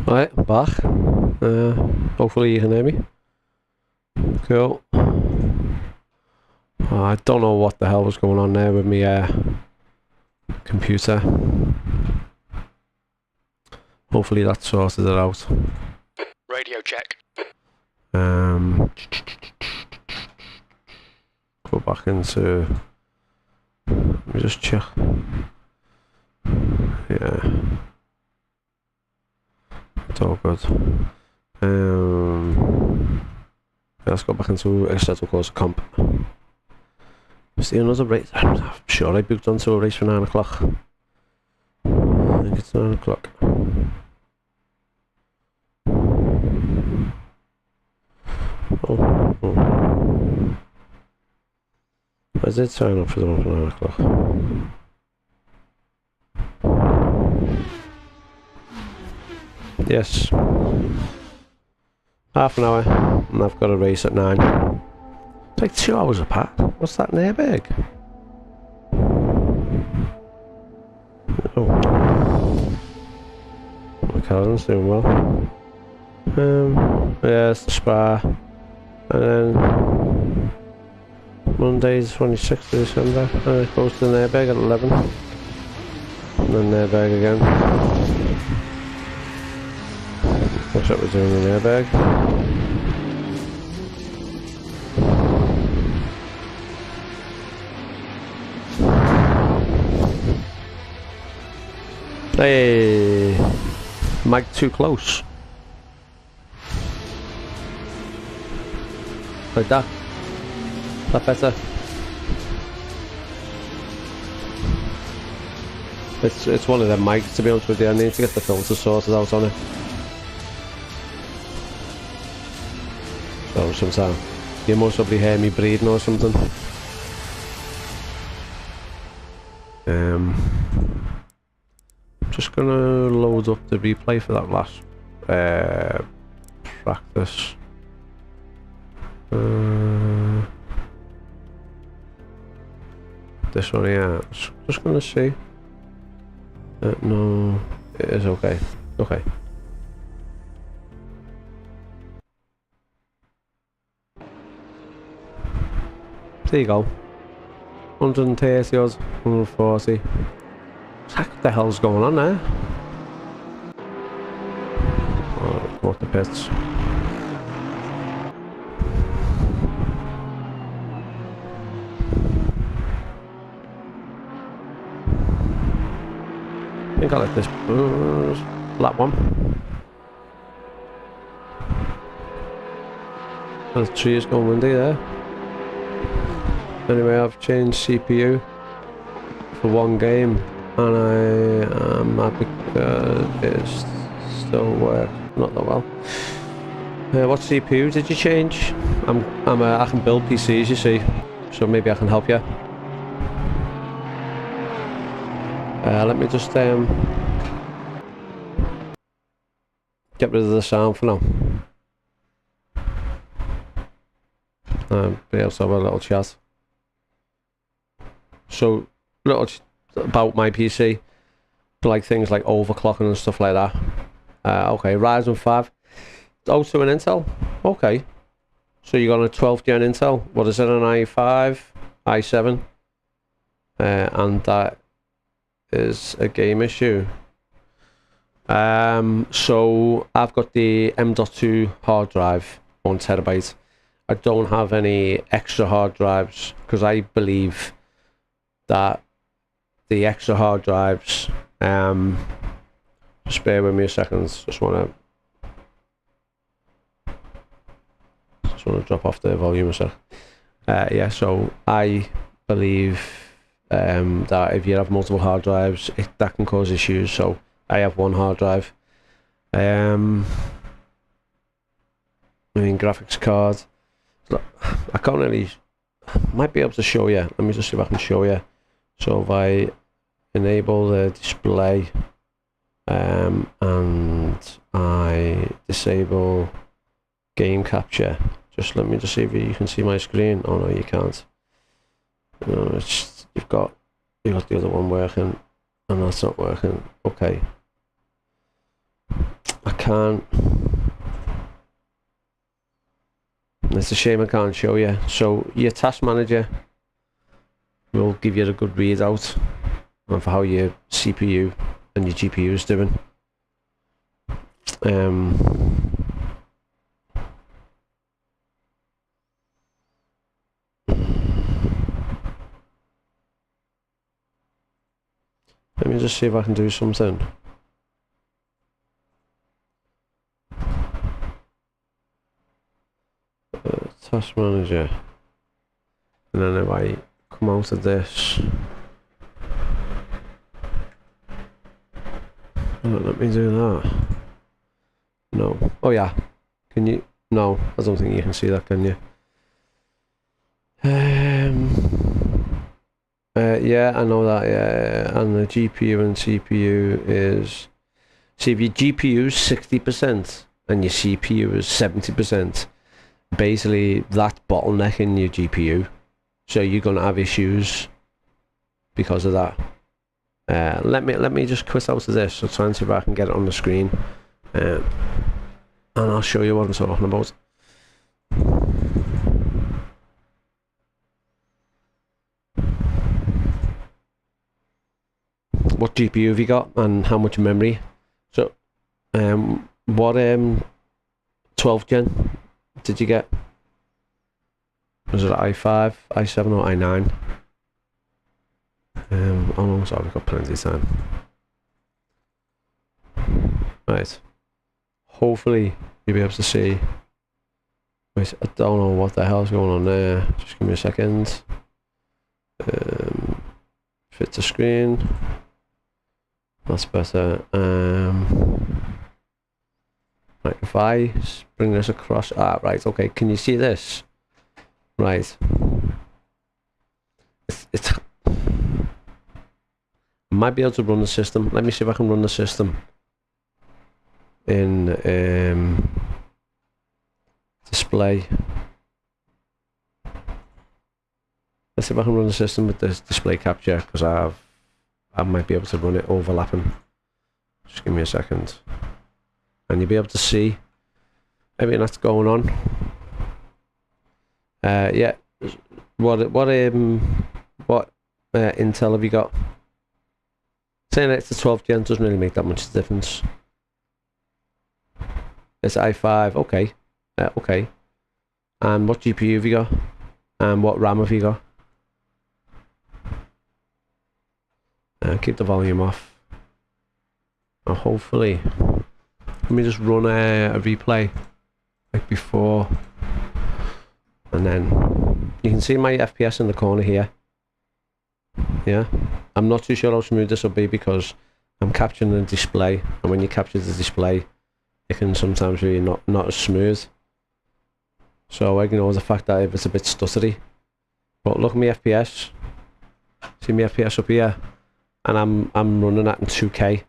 Right, I'm back. Hopefully you can hear me. Cool. I don't know what the hell was going on there with my computer. Hopefully that sorted it out. Radio check. Go back into... Let me just check. Yeah. It's all good. Let's go back into Assetto Corsa comp. Is there another race? I'm sure I booked onto a race for 9 o'clock. I think it's 9 o'clock. Oh. I did sign up for the one for 9 o'clock. Yes. Half an hour, and I've got a race at 9. It's like 2 hours apart. What's that in airbag? Oh. My cousin's doing well. Yeah, it's the Spa. And then Monday's 26th of December. And it goes to the airbag at 11. And then airbag again. That's what we're doing in airbag. Hey, mic too close. Like that. Is that better? It's one of them mics, to be honest with you. I need to get the filter sorted out on it. So sometime you most probably hear me breathing or something. Just gonna load up the replay for that last practice. This one, yeah. Just gonna see. No, it is okay. Okay. There you go. 130 odds, 140. What the hell's going on there? Oh, what the pits. I think I like this black one. The tree is going windy there. Anyway, I've changed CPU for one game, and I am happy because it still works not that well. What CPU did you change? I can build PCs, you see, so maybe I can help you. Let me just get rid of the sound for now. Be able to have a little chat. So, about my PC, like things like overclocking and stuff like that. Okay, Ryzen 5. Oh, to an Intel. Okay. So you got a 12th gen Intel. What is it, an i5, i7? And that is a game issue. So I've got the M.2 hard drive, 1 terabyte. I don't have any extra hard drives because I believe that the extra hard drives, just bear with me a second, just want to drop off the volume a sec. Yeah, so I believe that if you have multiple hard drives, that can cause issues, so I have 1 hard drive. I mean, graphics card, I can't really, might be able to show you, let me just see if I can show you. So if I enable the display and I disable game capture, just let me just see if you can see my screen. Oh no, you can't. No, it's, you've got the other one working and that's not working. Okay. I can't. It's a shame I can't show you. So your task manager will give you a good readout of how your CPU and your GPU is doing. Let me just see if I can do something. Task manager. And then if I come out of this. Let me do that. No. Oh yeah. Can you? No, I don't think you can see that, can you? Yeah, I know that. Yeah, and the GPU and CPU is. See, if your GPU is 60% and your CPU is 70%, basically that's bottlenecking your GPU. So you're gonna have issues because of that. Let me just quit out of this. So try and see if I can get it on the screen, and I'll show you what I'm talking about. What GPU have you got and how much memory? So, what 12th gen did you get? Was it i5, i7 or i9? Oh no, sorry, we've got plenty of time. Right. Hopefully you'll be able to see. Wait, I don't know what the hell's going on there. Just give me a second. Fit to screen. That's better. Right, if I bring this across. Ah, right, okay. Can you see this? Right. It's I might be able to run the system. Let me see if I can run the system in display. Let's see if I can run the system with this display capture, because I might be able to run it overlapping. Just give me a second, and you'll be able to see everything that's going on. Yeah. What Intel have you got? Saying it's the 12th gen doesn't really make that much difference. It's i5, okay. Okay. And what GPU have you got? And what RAM have you got? Keep the volume off. Hopefully. Let me just run a replay like before. And then you can see my FPS in the corner here. Yeah. I'm not too sure how smooth this will be because I'm capturing the display, and when you capture the display it can sometimes be not as smooth. So I ignore the fact that if it's a bit stuttery. But look at my FPS. See my FPS up here? And I'm running that in 2K.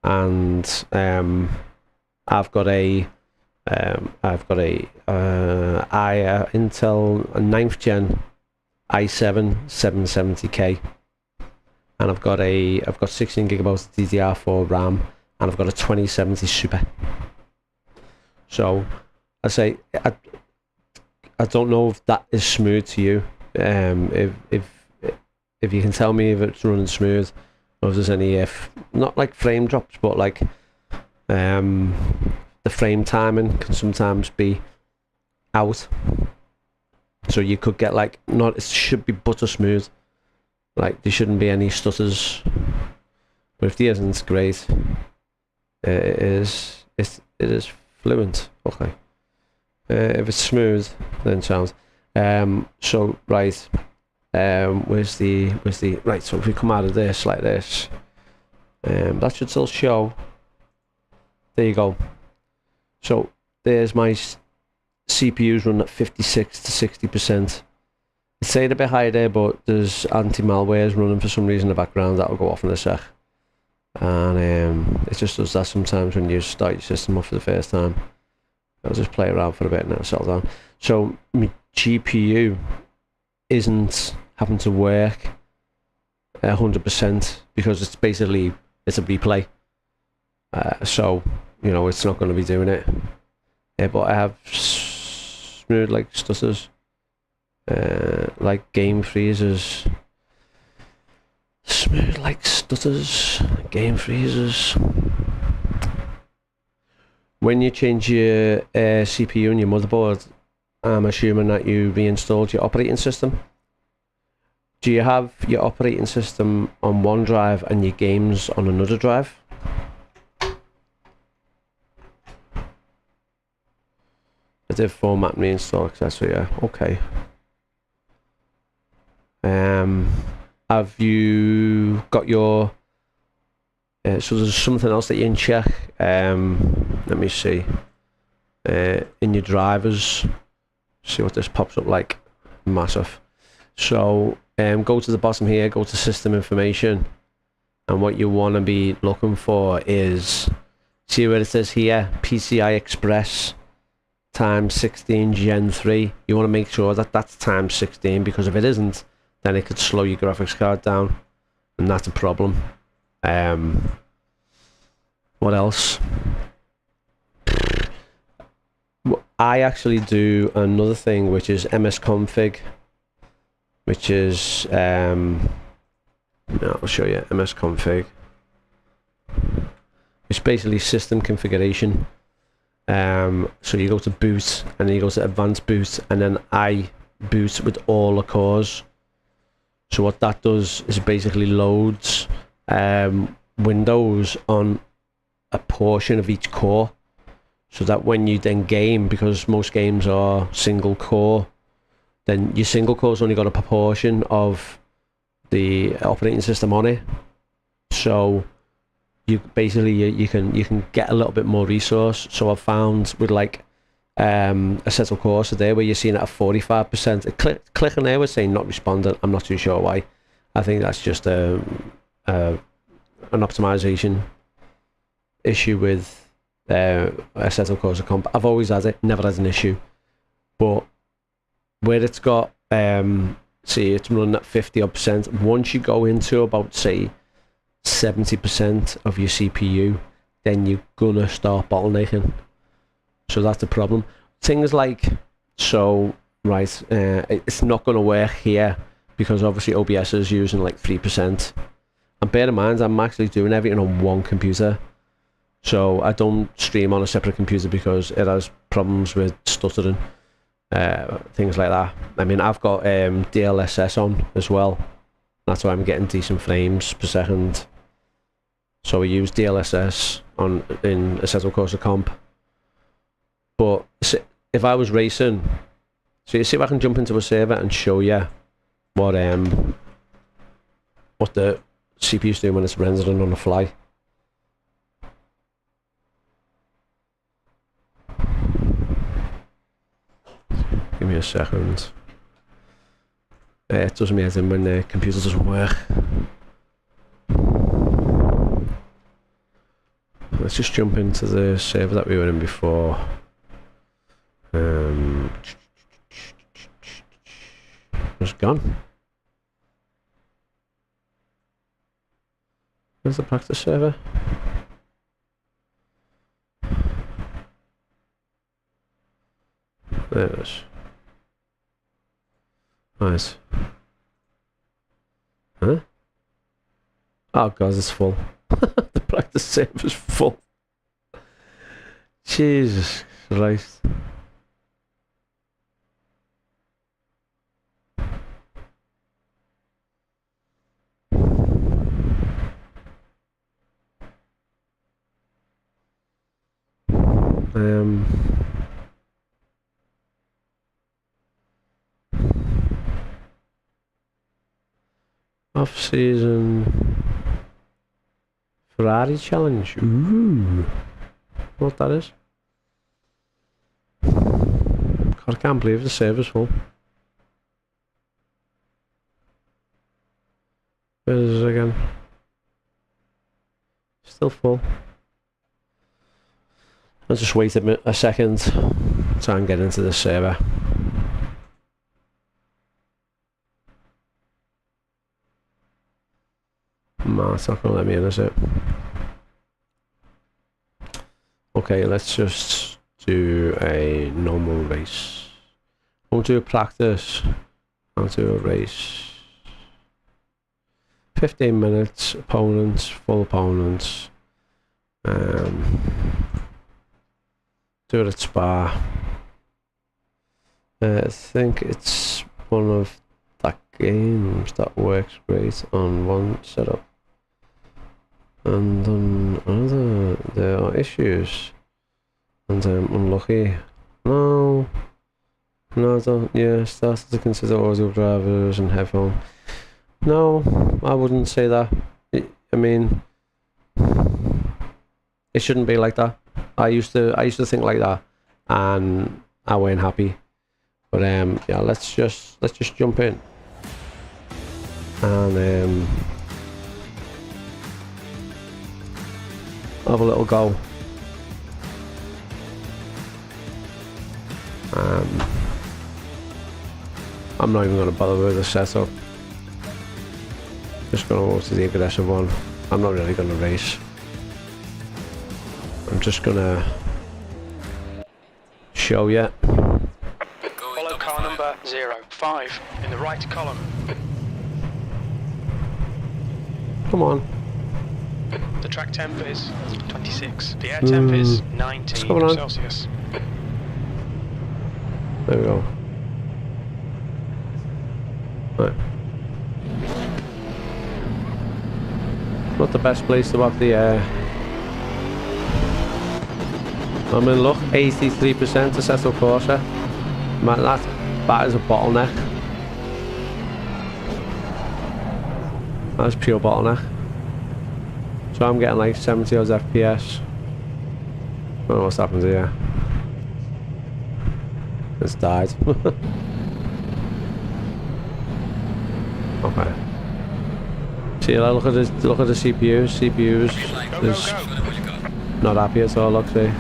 And I've got a Intel 9th gen i7 770K, and I've got 16 gigabytes of DDR4 RAM, and I've got a 2070 Super. So I say I don't know if that is smooth to you. If you can tell me if it's running smooth, or if there's any not like frame drops, but like the frame timing can sometimes be out. So you could get like it should be butter smooth. Like there shouldn't be any stutters. But if there isn't, it's great. It is fluent. Okay. If it's smooth, then sounds. So right. Where's the right? So if we come out of this like this, that should still show. There you go. So there's my CPU's running at 56 to 60%. It's saying a bit higher there, but there's anti-malwares running for some reason in the background. That'll go off in a sec. And it just does that sometimes when you start your system up for the first time. I'll just play around for a bit and it'll settle down. So my GPU isn't having to work 100% because it's a replay. So you know, it's not going to be doing it. But I have smooth like stutters, like game freezes. Smooth like stutters, game freezes. When you change your CPU and your motherboard, I'm assuming that you reinstalled your operating system. Do you have your operating system on one drive and your games on another drive? I did format and reinstall, etc. Yeah, okay. Have you got your... so there's something else that you can check. Let me see. In your drivers, see what this pops up like. Massive. So go to the bottom here, go to system information, and what you want to be looking for is, see where it says here, PCI Express times 16 Gen 3. You want to make sure that that's times 16, because if it isn't, then it could slow your graphics card down, and that's a problem. What else? I actually do another thing, which is msconfig, which is no, I'll show you msconfig. It's basically system configuration. So you go to boot, and then you go to advanced boot, and then I boot with all the cores. So what that does is basically loads Windows on a portion of each core, so that when you then game, because most games are single core, then your single core's only got a proportion of the operating system on it. So you basically you can get a little bit more resource. So I've found with like Assetto Corsa there, where you're seeing it at 45%. Click on there, we're saying not responding. I'm not too sure why. I think that's just an optimization issue with Assetto Corsa comp. I've always had it, never had an issue. But where it's got, see, it's running at 50%. Once you go into about, say, 70% of your CPU, then you're gonna start bottlenecking. So that's the problem. Things like, so, right, it's not gonna work here because obviously OBS is using like 3%. And bear in mind, I'm actually doing everything on one computer. So I don't stream on a separate computer because it has problems with stuttering, things like that. I mean, I've got DLSS on as well. That's why I'm getting decent frames per second. So we use DLSS in Assetto Corsa comp. But if I was racing, so you see if I can jump into a server and show you what the CPU's doing when it's rendering on the fly. Give me a second. It does me in when the computer doesn't work. Let's just jump into the server that we were in before. It's gone. Where's the practice server? There it is. Nice. Huh? Oh god, it's full. The practice server's full. Jesus Christ. Off-season Ferrari challenge. Ooh, what that is? God, I can't believe the server's full. Where is it again? Still full. I'll just wait a second. Try and get into the server. No, it's not going to let me in, is it? Okay, let's just do a normal race. I'll do a practice. I'll do a race. 15 minutes, opponents, full opponents. Do it at Spa. I think it's one of that games that works great on one setup. And on another, there are issues. And I'm unlucky. No, I don't. Yeah, started to consider audio drivers and headphones. No, I wouldn't say that. I mean, it shouldn't be like that. I used to think like that, and I weren't happy. But yeah, let's just jump in and have a little go. I'm not even going to bother with the setup. Just going to go to the aggressive one. I'm not really going to race. I'm just going to show you. Follow car number 05 in the right column. Come on. The track temp is 26. The air temp is 19 Celsius. There we go. Right. Not the best place to have the air. I'm in luck, 83% Assetto Corsa. Man, that is a bottleneck. That's pure bottleneck. So I'm getting like 70 odd FPS. I don't know what's happened here. It's died. Okay. See, look at the CPUs. CPUs is not happy at all. Look, see.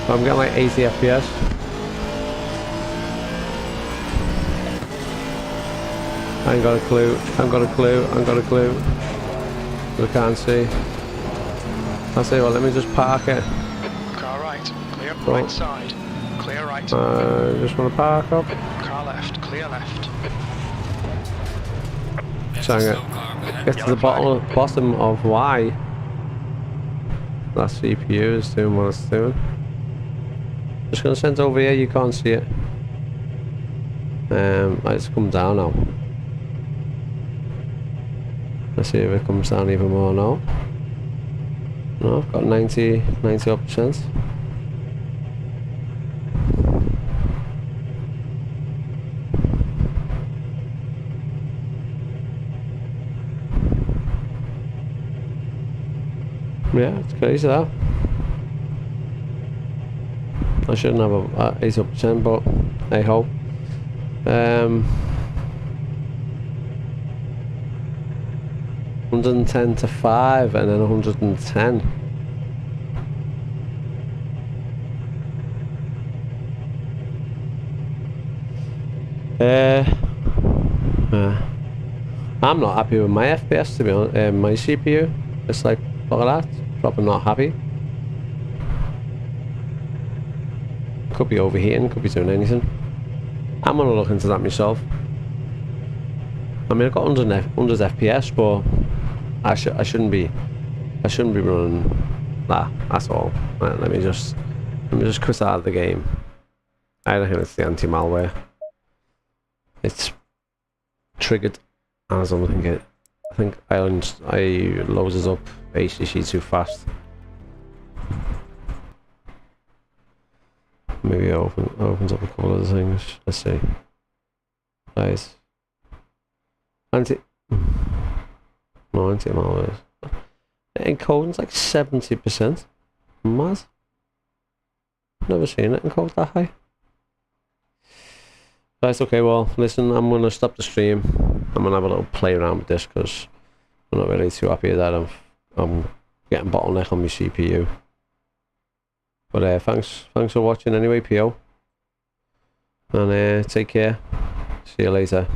I'm getting like 80 FPS. I ain't got a clue. I ain't got a clue. I can't see. I'll say, well, let me just park it. Car right, clear right side. Clear right. Just want to park up. Car left, clear left. So I get to the bottom of why that CPU is doing what it's doing. Just gonna send it over here, you can't see it. Let's come down now. Let's see if it comes down even more now. No, I've got 90 odd percent. Yeah, it's crazy that. I shouldn't have a 80%, but hey ho. 110 to 5 and then 110. I'm not happy with my FPS, to be honest. My CPU, it's like, look at that, probably not happy. Could be overheating, could be doing anything. I'm gonna look into that myself. I mean, I've got 100 FPS, but I shouldn't be running that at all. Right, let me just quit out of the game. I don't think it's the anti-malware. It's triggered as I'm thinking. I think I loaded up HTC too fast. Maybe it opens up a couple of things. Let's see. Guys. Anti-malware. Encoding's like 70%. Mad. Never seen it encode that high. Right, okay, well, listen, I'm going to stop the stream. I'm going to have a little play around with this because I'm not really too happy that I'm getting bottleneck on my CPU. But thanks for watching anyway, PO. And take care. See you later.